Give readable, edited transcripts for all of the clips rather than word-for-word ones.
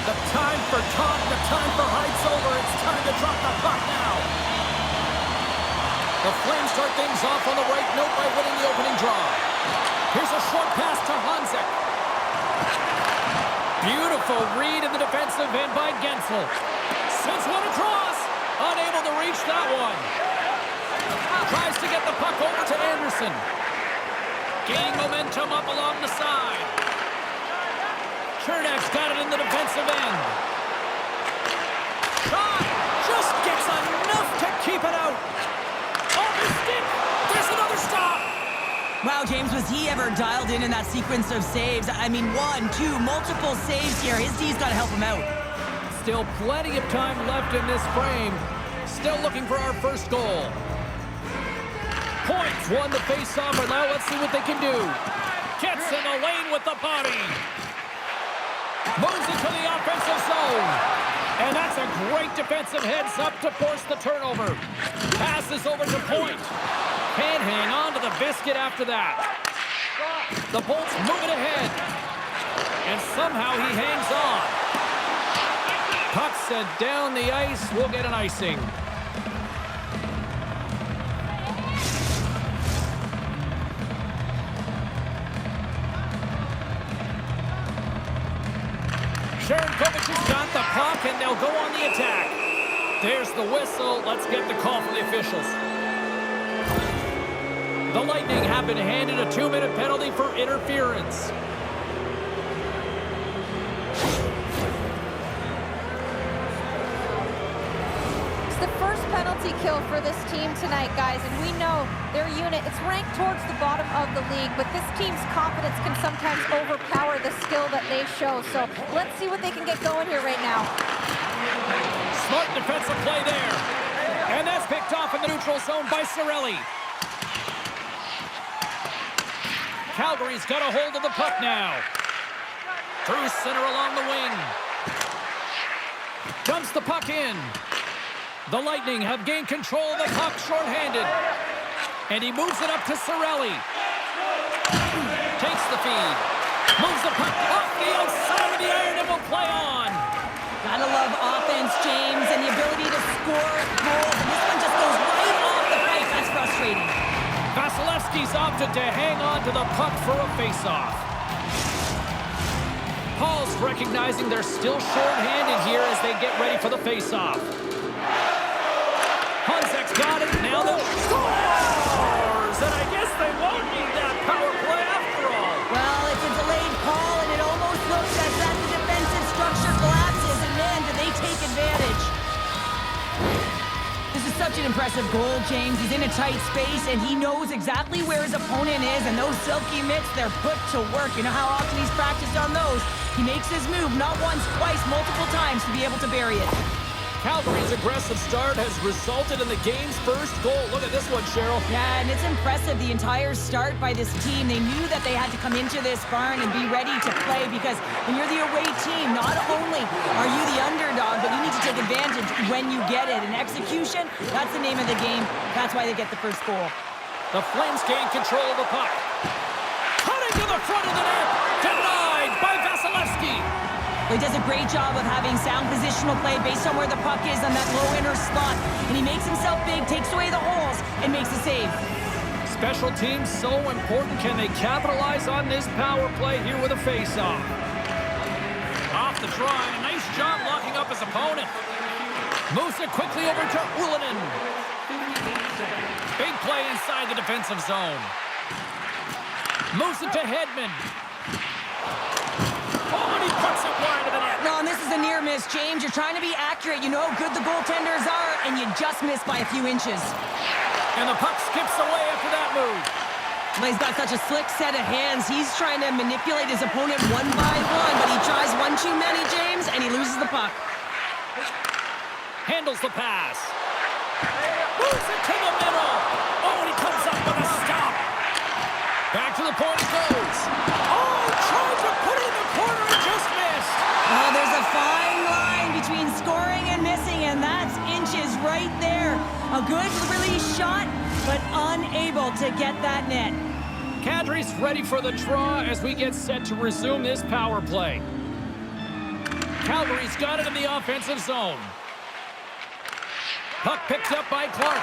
The time for talk, the time for hype's over. It's time to drop the puck now. The Flames start things off on the right note by winning the opening draw. Here's a short pass to Hanzik. Beautiful read in the defensive end by Gensel. Sends one across. Unable to reach that one. Tries to get the puck over to Anderson. Gaining momentum up along the side. Chernak's got it in the defensive end. Shot! Just gets enough to keep it out. Off his stick. There's another stop. Wow, James, was he ever dialed in that sequence of saves? I mean, one, two, multiple saves here. His D's got to help him out. Still plenty of time left in this frame. Still looking for our first goal. Points won the face-off, and now let's see what they can do. Gets in the lane with the body. Moves into the offensive zone. And that's a great defensive heads-up to force the turnover. Passes over to Point. Can't hang on to the biscuit after that. The Bolts moving ahead. And somehow he hangs on. Puck sent down the ice. We'll get an icing. Sharankovic has got the puck, and they'll go on the attack. There's the whistle. Let's get the call from the officials. The Lightning have been handed a 2-minute penalty for interference. It's the first penalty kill for this team tonight, guys, and we know their unit, it's ranked towards the bottom of the league, but this team's confidence can sometimes overpower the skill that they show. So let's see what they can get going here right now. Smart defensive play there. And that's picked off in the neutral zone by Cirelli. Calgary's got a hold of the puck now. Through center along the wing. Dumps the puck in. The Lightning have gained control of the puck shorthanded. And he moves it up to Cirelli. Takes the feed. Moves the puck off the outside of the iron and will play on. Gotta love offense, James, and the ability to score goals. And this one just goes right off the pipe. That's frustrating. Vasilevsky's opted to hang on to the puck for a face-off. Paul's recognizing they're still short-handed here as they get ready for the face-off. Hanzek's got it. Now they'll scores! And I guess they won't need that power play after all. Well, it's a delayed call, and it almost looks as that the defensive structure collapses. And man, do they take advantage. This is such an impressive goal, James. He's in a tight space, and he knows exactly where his opponent is, and those silky mitts, they're put to work. You know how often he's practiced on those? He makes his move not once, twice, multiple times to be able to bury it. Calgary's aggressive start has resulted in the game's first goal. Look at this one, Cheryl. Yeah, and it's impressive, the entire start by this team. They knew that they had to come into this barn and be ready to play, because when you're the away team, not only are you the underdog, but you need to take advantage when you get it. And execution, that's the name of the game. That's why they get the first goal. The Flames gain control of the puck. Cutting to the front of the net. Denied by Vasilevsky. He does a great job of having sound positional play based on where the puck is on that low inner slot. And he makes himself big, takes away the holes, and makes a save. Special teams so important. Can they capitalize on this power play here with a face-off? Off the draw, and a nice job locking up his opponent. Moves it quickly over to Ullinen. Big play inside the defensive zone. Moves it to Hedman. Oh, and he puts it wide of the net. No, and this is a near miss, James. You're trying to be accurate. You know how good the goaltenders are, and you just miss by a few inches. And the puck skips away after that move. Well, he's got such a slick set of hands. He's trying to manipulate his opponent one by one, but he tries one too many, James, and he loses the puck. Handles the pass. Moves it to the middle. Oh, and he comes up with a stop. Back to the point it goes. Oh, tried to put it in the corner and just missed. Oh, there's a fine line between scoring and missing, and that's inches right there. A good release shot, but unable to get that net. Kadri's ready for the draw as we get set to resume this power play. Calgary's got it in the offensive zone. Puck picked up by Clark.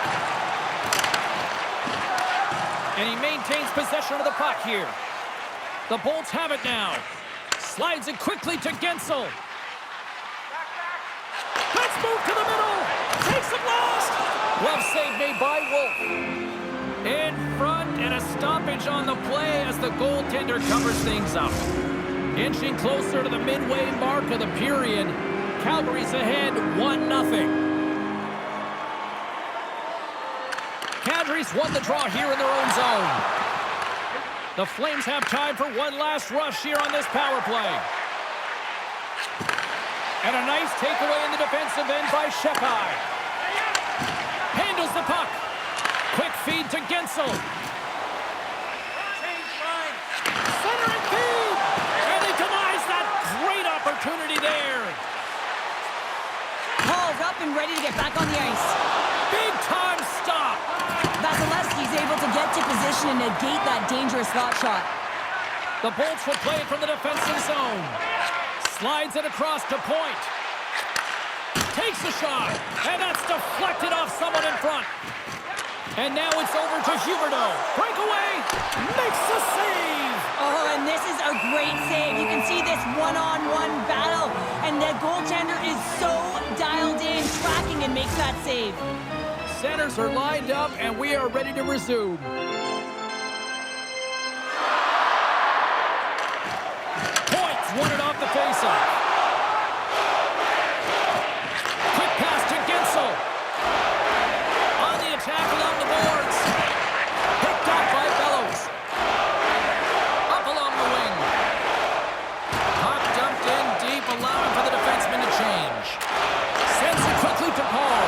And he maintains possession of the puck here. The Bolts have it now. Slides it quickly to Gensel. Let's move to the middle. Takes it last. Glove save made by Wolf. In front and a stoppage on the play as the goaltender covers things up. Inching closer to the midway mark of the period. Calgary's ahead 1-0. Cadres won the draw here in their own zone. The Flames have time for one last rush here on this power play. And a nice takeaway in the defensive end by Shekai. Handles the puck. Quick feed to Gensel. Centering feed. And he denies that great opportunity there. Paul's up and ready to get back on the ice. Big time stop. Vasilevsky's able to get to position and negate that dangerous slot shot. The Bolts will play it from the defensive zone. Slides it across to point. Takes the shot. And that's deflected off someone in front. And now it's over to Huberdeau. Breakaway. Makes the save. Oh, and this is a great save. You can see this one-on-one battle. And the goaltender is so dialed in, tracking and makes that save. Centers are lined up, and we are ready to resume. Points won it off the faceoff. Quick pass to Gensel. On the attack along the boards. Picked up by Bellows. Up along the wing. Puck dumped in deep, allowing for the defenseman to change. Sends it quickly to Paul.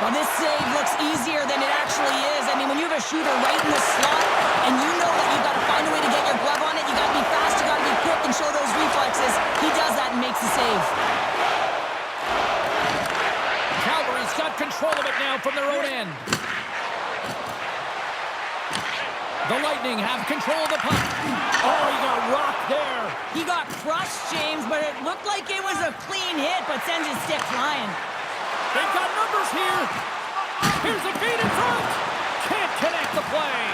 Well, this save looks easier than it actually is. I mean, when you have a shooter right in the slot and you know that you've got to find a way to get your glove on it, you got to be fast, you got to be quick and show those reflexes. He does that and makes the save. Calgary's got control of it now from their own end. The Lightning have control of the puck. Oh, he got rocked there. He got crushed, James, but it looked like it was a clean hit, but sends his stick flying. They've got numbers here. Here's a feed in front. Can't connect the play.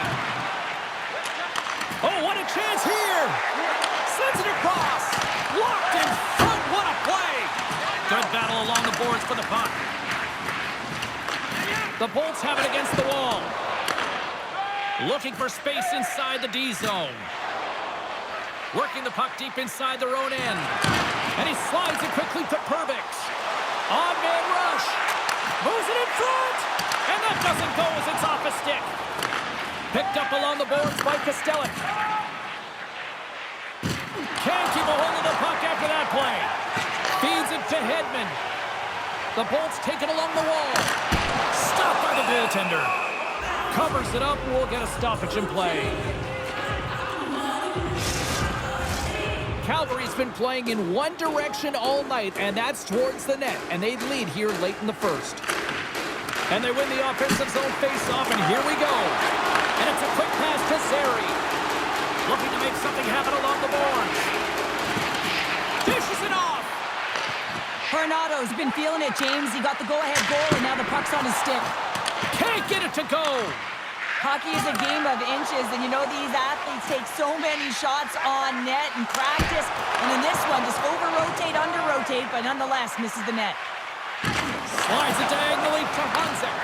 Oh, what a chance here. Sends it across. Locked in front. What a play. Good battle along the boards for the puck. The Bolts have it against the wall. Looking for space inside the D zone. Working the puck deep inside their own end. And he slides it quickly to Perbix. On-man rush. Moves it in front. And that doesn't go as it's off a stick. Picked up along the boards by Kostelic. Can't keep a hold of the puck after that play. Feeds it to Hedman. The Bolts take it along the wall. Stopped by the goaltender. Covers it up. We'll get a stoppage in play. Calgary's been playing in one direction all night, and that's towards the net, and they lead here late in the first. And they win the offensive zone face-off, and here we go. And it's a quick pass to Zary. Looking to make something happen along the boards. Dishes it off. Coronato's been feeling it, James. He got the go-ahead goal, and now the puck's on his stick. Can't get it to go. Hockey is a game of inches, and you know these athletes take so many shots on net in practice, and in this one, just over-rotate, under-rotate, but nonetheless misses the net. Slides it diagonally to Hanzek.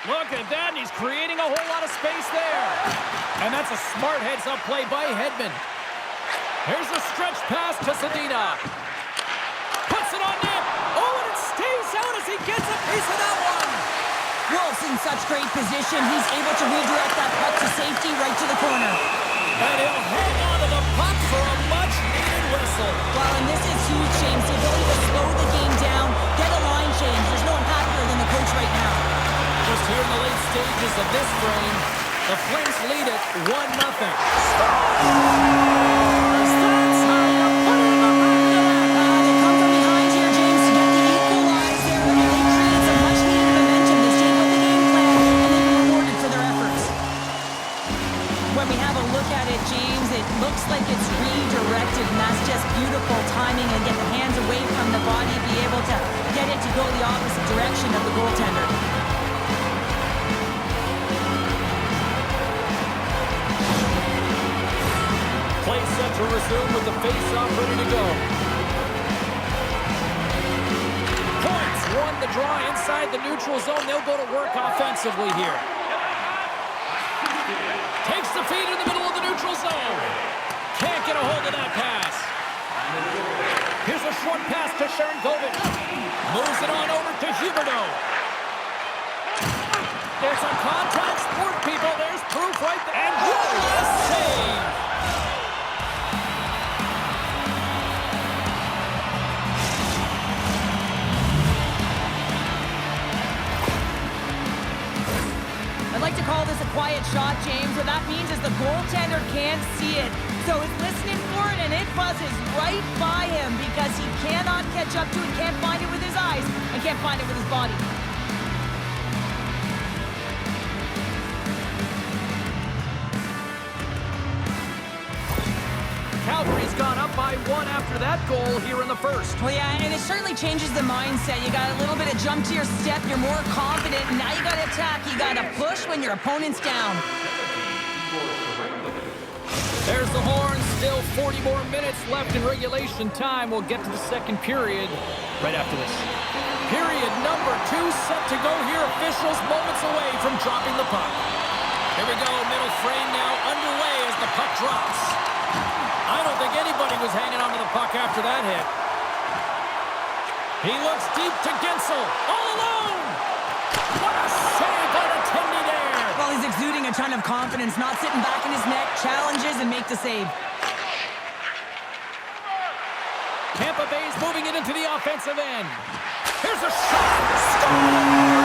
Look at that, and he's creating a whole lot of space there. And that's a smart heads-up play by Hedman. Here's a stretch pass to Zadina. Puts it on net. Oh, and it stays out as he gets a piece of that one. Wolf's in such great position. He's able to redirect that puck to safety right to the corner. And he'll hang on to the puck for a much-needed whistle. Well, and this is huge, James. The ability to slow the game down, get a line change. There's no one happier than the coach right now. Just here in the late stages of this frame, the Flames lead it 1-0. That's how you put it in the back of the net. They come from behind here, James, to get the equalizer. And they create some much-needed momentum. They stay with the game resume with the face-off ready to go. Points won the draw inside the neutral zone. They'll go to work offensively here. Takes the feed in the middle of the neutral zone. Can't get a hold of that pass. Here's a short pass to Sharangovich. Moves it on over to Huberdeau. It's a contact sport, people. There's proof right there. And what a save! I'd like to call this a quiet shot, James. What that means is the goaltender can't see it. So he's listening for it, and it buzzes right by him because he cannot catch up to it, can't find it with his eyes, and can't find it with his body. Calgary's gone up by 1 after that goal here in the first. Well, yeah, and it certainly changes the mindset. You got a little bit of jump to your step. You're more confident. And now you got to attack. You got to push when your opponent's down. There's the horn. Still 40 more minutes left in regulation time. We'll get to the second period right after this. Period number 2 set to go here. Officials moments away from dropping the puck. Here we go. Middle frame now underway as the puck drops. I don't think anybody was hanging onto the puck after that hit. He looks deep to Gensel. All alone! What a save by the Tendy there! Well, he's exuding a ton of confidence, not sitting back in his net, challenges and make the save. Tampa Bay's moving it into the offensive end. Here's a shot! Scores!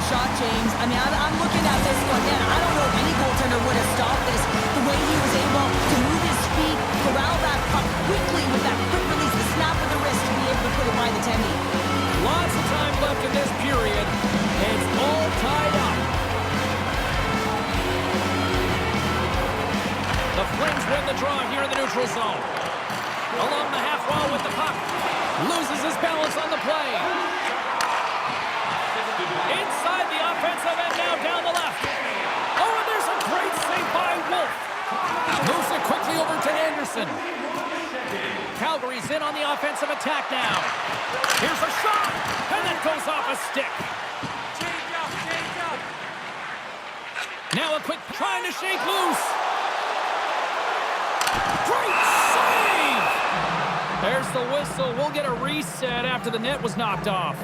Shot, James. I mean, I'm looking at this one again. I don't know if any goaltender would have stopped this. The way he was able to move his feet, corral that puck quickly with that quick release, the snap of the wrist to be able to put it by the Tendy. Lots of time left in this period. It's all tied up. The Flames win the draw here in the neutral zone. Along the half wall with the puck. Loses his balance on the play. Inside the offensive end now down the left. Oh, and there's a great save by Wolf. Moves it quickly over to Anderson. Calgary's in on the offensive attack now. Here's a shot, and that goes off a stick. Now a quick trying to shake loose. Great save! There's the whistle. We'll get a reset after the net was knocked off.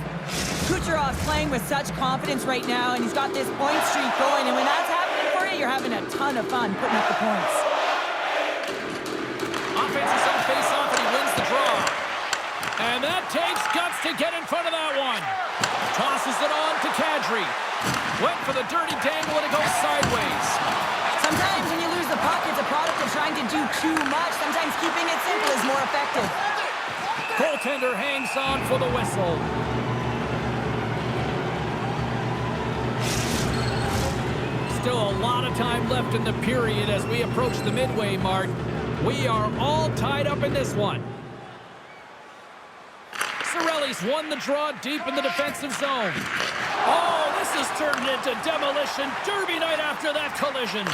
Kucherov's playing with such confidence right now, and he's got this point streak going, and when that's happening for you, you're having a ton of fun putting up the points. Offensive zone face-off, and he wins the draw. And that takes guts to get in front of that one. Tosses it on to Kadri. Went for the dirty dangle, and it goes sideways. Sometimes when you lose the puck, it's a product of trying to do too much. Sometimes keeping it simple is more effective. Goaltender hangs on for the whistle. Still a lot of time left in the period as we approach the midway mark. We are all tied up in this one. Cirelli's won the draw deep in the defensive zone. Oh, this has turned into demolition derby night after that collision.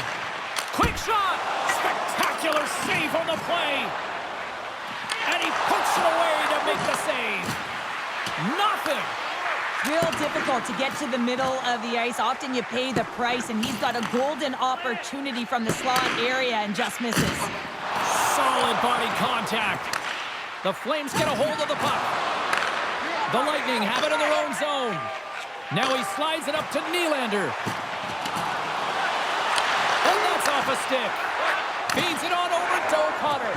Quick shot! Spectacular save on the play! And he puts it away to make the save. Nothing! Real difficult to get to the middle of the ice. Often you pay the price, and he's got a golden opportunity from the slot area and just misses. Solid body contact. The Flames get a hold of the puck. The Lightning have it in their own zone. Now he slides it up to Nylander. And that's off a stick. Feeds it on over to O'Connor.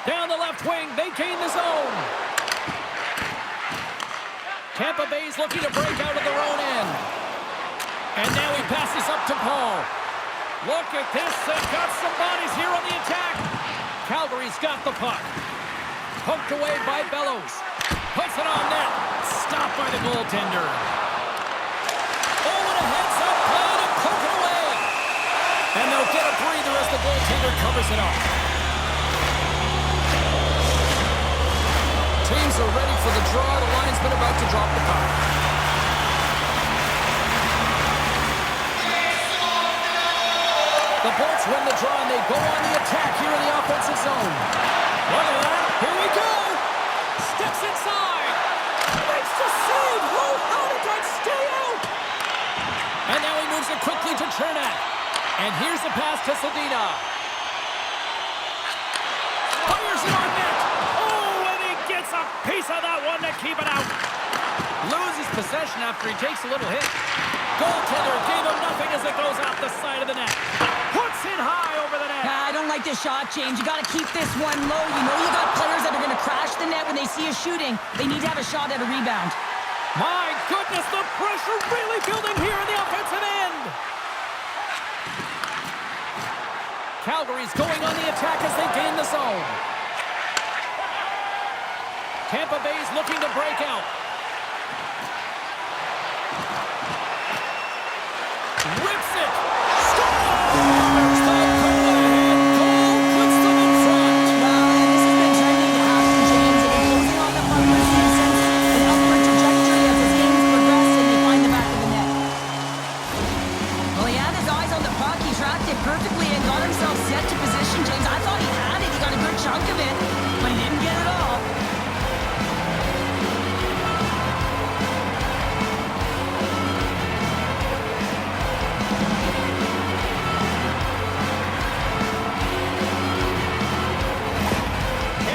Down the left wing, they gain the zone. Tampa Bay's looking to break out of their own end. And now he passes up to Paul. Look at this. They've got some bodies here on the attack. Calgary's got the puck. Poked away by Bellows. Puts it on net. Stopped by the goaltender. Oh, and a heads-up play to poke it away. And they'll get a breather as the goaltender covers it up. teams are ready for the draw. The linesman about to drop the puck. The Bolts win the draw, and they go on the attack here in the offensive zone. Look at that. Here we go. Steps inside. Makes the save. Oh, how did that stay out? And now he moves it quickly to Chernak. And here's the pass to Sedina. Fires it on net. Oh, and he gets a piece of that one to keep it out. Loses possession after he takes a little hit. Goaltender gave him nothing as it goes out the side of the net. Puts it high over the net. I don't like this shot, James. You got to keep this one low. You know you got players that are going to crash the net when they see you shooting. They need to have a shot at a rebound. My goodness, the pressure really building here in the offensive end. Calgary's going on the attack as they gain the zone. Tampa Bay's looking to break out. Rips it. Scores! The go-ahead goal puts them in front. Well, and this has been trending to happen, James. They've been closing on the front of the season, an upward trajectory as his games progress, and they find the back of the net. Well, he had his eyes on the puck. He tracked it perfectly and got himself set to position, James. I thought he had it. He got a good chunk of it, but he didn't get it all.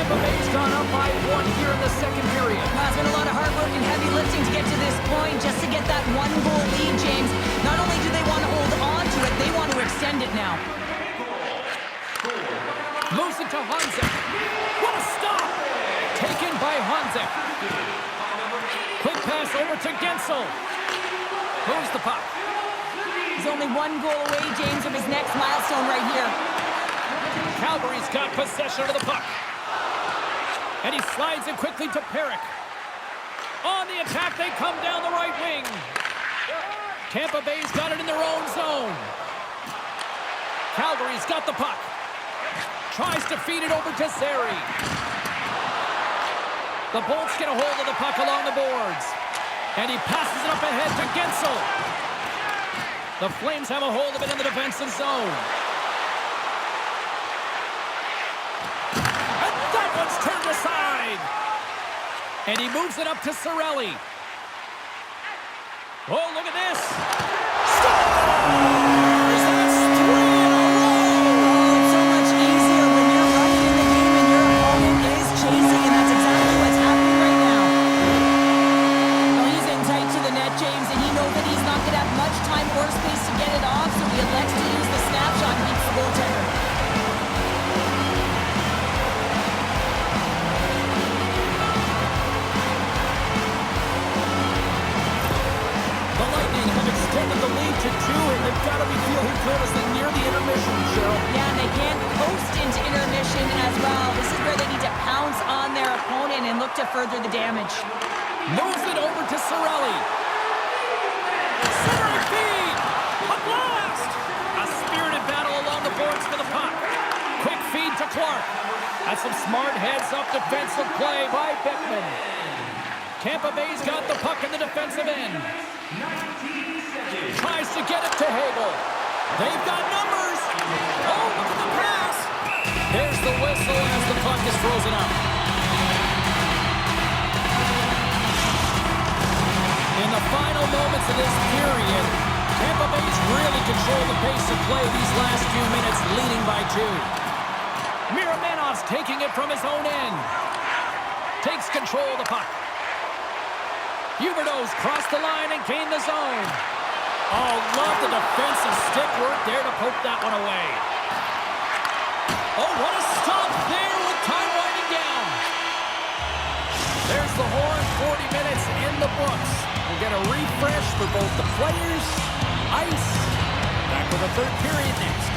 Tampa Bay's gone up by 1 here in the second period. Well, it's been a lot of hard work and heavy lifting to get to this point, just to get that one-goal lead, James. Not only do they want to hold on to it, they want to extend it now. Moves it to Hanzek. What a stop! Taken by Hanzek. Quick pass over to Gensel. Moves the puck. He's only 1 goal away, James, from his next milestone right here. Calgary's got possession of the puck. And he slides it quickly to Perrick. On the attack, they come down the right wing. Tampa Bay's got it in their own zone. Calgary's got the puck. Tries to feed it over to Zary. The Bolts get a hold of the puck along the boards. And he passes it up ahead to Gensel. The Flames have a hold of it in the defensive zone. One's turned aside. And he moves it up to Cirelli. Oh, look at this. Scores! That's 3 in a row. Oh, it's so much easier when you're running in the game and your opponent is chasing, and that's exactly what's happening right now. Well, he's in tight to the net, James, and he knows that he's not going to have much time or space to get it off, so he elects to use the snapshot and beats the goaltender. Extended the lead to 2, and they've got to be feeling good as they near the intermission, Cheryl. Yeah, and they can't coast into intermission as well. This is where they need to pounce on their opponent and look to further the damage. Moves it over to Cirelli. Centering feed. A blast. A spirited battle along the boards for the puck. Quick feed to Clark. That's some smart heads-up defensive play by Beckman. Tampa Bay's got the puck in the defensive end. Tries to get it to Hagel. They've got numbers. Oh, look at the pass. There's the whistle as the puck is frozen up. In the final moments of this period, Tampa Bay's really controlled the pace of play these last few minutes, leading by 2. Miramenov's taking it from his own end. Takes control of the puck. Huberdeau's crossed the line and gained the zone. Oh, love the defensive stick work there to poke that one away. Oh, what a stop there with time winding down. There's the horn, 40 minutes in the books. We'll get a refresh for both the players, ice. Back with the third period next.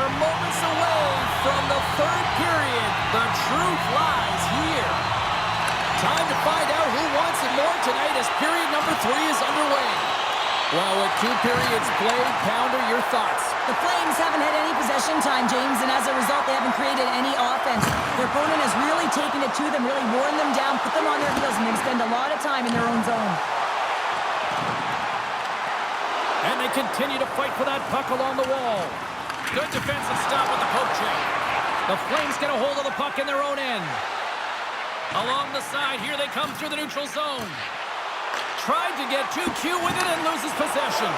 are moments away from the third period. The truth lies here. Time to find out who wants it more tonight as period number 3 is underway. Well, with 2 periods played, Pounder, your thoughts? The Flames haven't had any possession time, James, and as a result, they haven't created any offense. Their opponent has really taken it to them, really worn them down, put them on their heels, and they spend a lot of time in their own zone. And they continue to fight for that puck along the wall. Good defensive stop with the poke check. The Flames get a hold of the puck in their own end. Along the side, here they come through the neutral zone. Tried to get too cute with it and loses possession.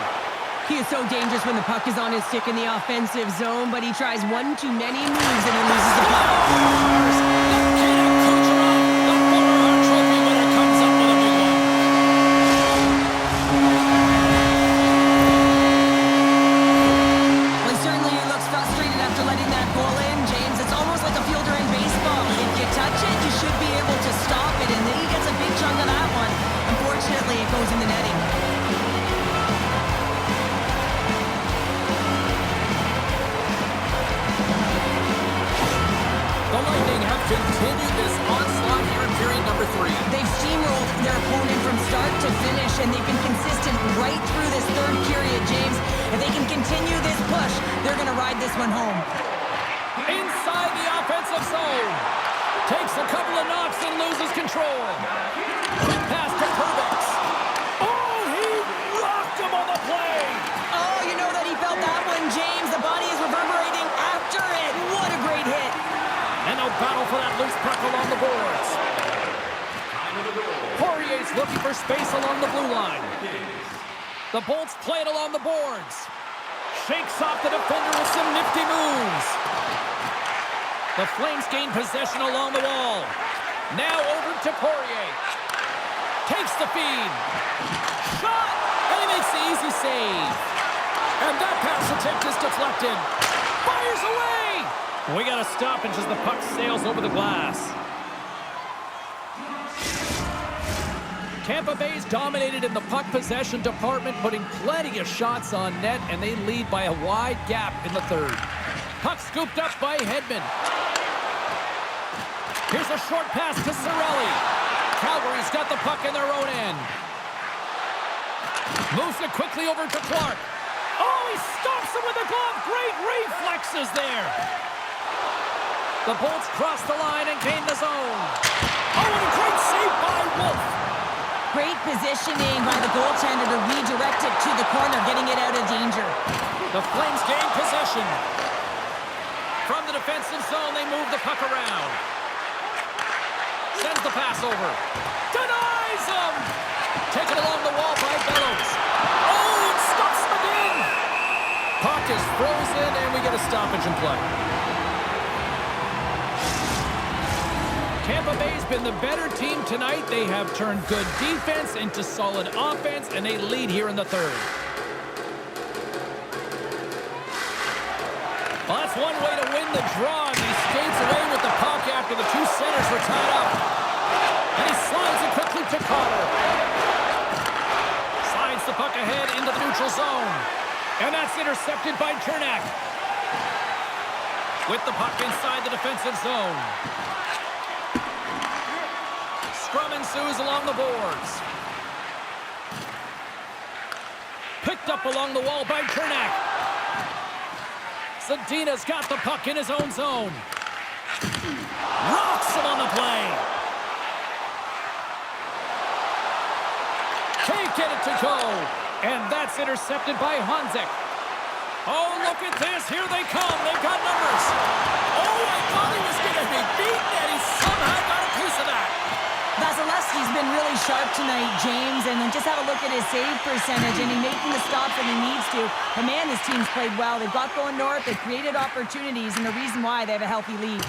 He is so dangerous when the puck is on his stick in the offensive zone, but he tries one too many moves and he loses the puck. The former trophy winner comes up with a big one. Well, certainly he looks frustrated after letting that goal in, James. It's almost like a fielder in baseball. If you touch it, you should be able to stop it, and then he gets a big chunk of that one. Unfortunately, it goes in the netting. The Lightning have continued this onslaught here in period number 3. They've steamrolled their opponent from start to finish, and they've been consistent right through this third period, James. If they can continue this push, they're going to ride this one home. Inside the offensive zone. Takes a couple of knocks and loses control. Quick pass to Perbix. Oh, he rocked him on the play. Oh, you know that he felt that one, James. The body is reverberating after it. What a great hit. And a battle for that loose puck along the boards. Poirier's looking for space along the blue line. The Bolts play it along the boards. Shakes off the defender with some nifty moves. The Flames gain possession along the wall. Now over to Poirier. Takes the feed. Shot! And he makes the easy save. And that pass attempt is deflected. Fires away! We got a stoppage as the puck sails over the glass. Tampa Bay's dominated in the puck possession department, putting plenty of shots on net, and they lead by a wide gap in the third. Puck scooped up by Hedman. Here's a short pass to Cirelli. Calgary's got the puck in their own end. Moves it quickly over to Clark. Oh, he stops him with the glove. Great reflexes there. The Bolts cross the line and gain the zone. Oh, and a great save by Wolf. Great positioning by the goaltender to redirect it to the corner, getting it out of danger. The Flames gain possession. From the defensive zone, they move the puck around. Sends the pass over. Denies him! Taken along the wall by Bellows. Oh, and stops him again! Puck is frozen, and we get a stoppage in play. Tampa Bay's been the better team tonight. They have turned good defense into solid offense, and they lead here in the third. Well, that's one way to win the draw. He skates away with the puck after the two centers were tied up. And he slides it quickly to Carter. Slides the puck ahead into the neutral zone. And that's intercepted by Chernak. With the puck inside the defensive zone. Scrum ensues along the boards. Picked up along the wall by Chernak. Zadina's got the puck in his own zone. Rocks him on the play. Can't get it to go. And that's intercepted by Honzek. Oh, look at this. Here they come. They've got numbers. Oh, I thought he was going to be beaten, and he somehow got a piece of that. Vasilevsky's been really sharp tonight, James, and then just have a look at his save percentage, and he's making the stops that he needs to. And man, this team's played well. They've got going north, they've created opportunities, and the reason why they have a healthy lead.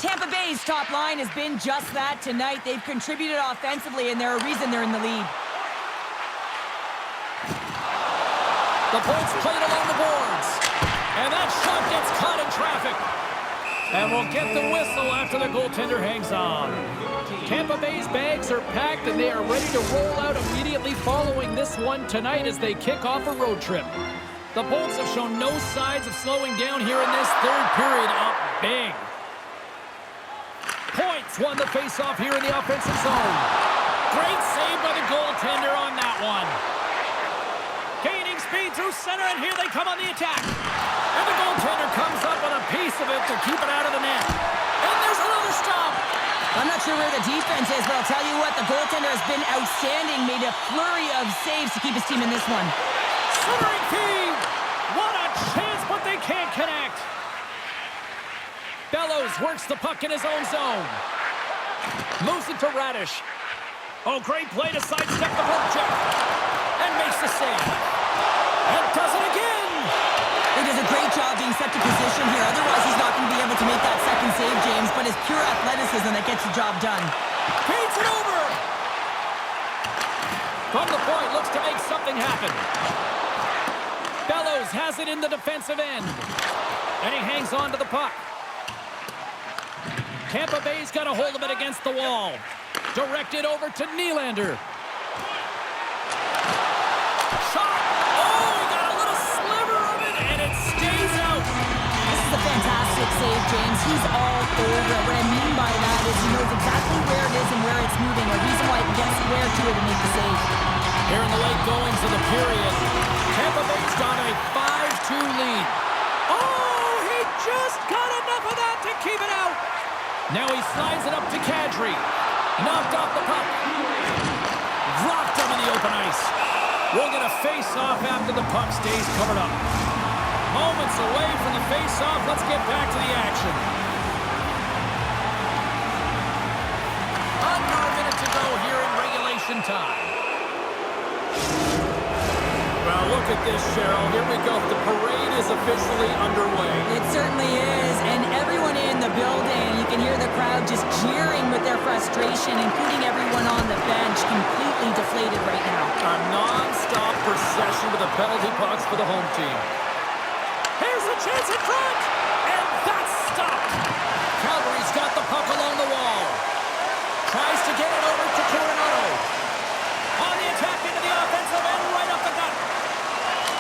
Tampa Bay's top line has been just that tonight. They've contributed offensively, and they're a reason they're in the lead. The Bolts played along the boards, and that shot gets caught in traffic. And we'll get the whistle after the goaltender hangs on. Tampa Bay's bags are packed, and they are ready to roll out immediately following this one tonight as they kick off a road trip. The Bolts have shown no signs of slowing down here in this third period. Up big. Points won the faceoff here in the offensive zone. Great save by the goaltender on that one. Gaining speed through center, and here they come on the attack. And the goaltender comes up with a piece of it to keep it out of the net. And there's another stop. I'm not sure where the defense is, but I'll tell you what, the goaltender has been outstanding. Made a flurry of saves to keep his team in this one. Centering feed. What a chance, but they can't connect. Bellows works the puck in his own zone. Moves it to Radish. Oh, great play to sidestep the poke check. And makes the save. And does it again. He does a great job being set to position here. Otherwise, he's not going to be able to make that second save, James. But it's pure athleticism that gets the job done. Feeds it over. From the point, looks to make something happen. Bellows has it in the defensive end. And he hangs on to the puck. Tampa Bay's got a hold of it against the wall. Directed over to Nylander. Shot. Oh, he got a little sliver of it, and it stays out. This is a fantastic save, James. He's all over it. What I mean by that is he knows exactly where it is and where it's moving. A reason why he can get square to it and make the save. Here in the late goings of the period, Tampa Bay's got a 5-2 lead. Oh, he just got enough of that to keep it out. Now he slides it up to Kadri. Knocked off the puck. Dropped him in the open ice. We'll get a face-off after the puck stays covered up. Moments away from the face-off. Let's get back to the action. Under a minute to go here in regulation time. Well, look at this, Cheryl. Here we go. The parade is officially underway. It certainly is, and everyone in the building, you can hear the crowd just cheering with their frustration, including everyone on the bench, completely deflated right now. A non-stop procession with the penalty pucks for the home team. Here's a chance in front, and that's stopped. Calgary's got the puck along the wall. Tries to get it over to Coronado. On the attack into the offensive end, right up the gut.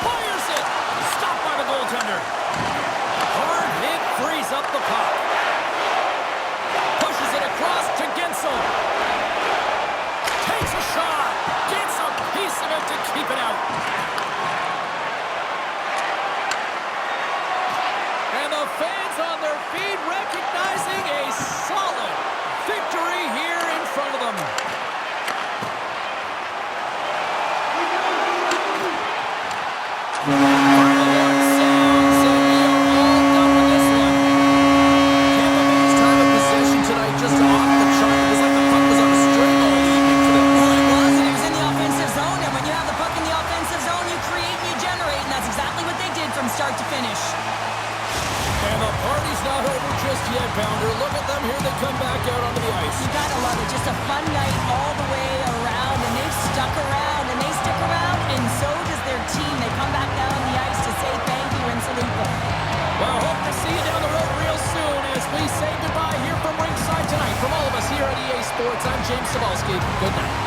Fires it. Stopped by the goaltender. Hard hit frees up the puck. Pushes it across to Gensel. Takes a shot. Gets a piece of it to keep it out. And the fans on their feet recognizing a solid victory here in front of them. Start to finish. And the party's not over just yet, Pounder. Look at them. Here they come back out onto the ice. You gotta love it. Just a fun night all the way around, and they've stuck around, and they stick around, and so does their team. They come back down on the ice to say thank you and salute them. Well, hope to see you down the road real soon as we say goodbye here from ringside tonight. From all of us here at EA Sports, I'm James Cebulski. Good night.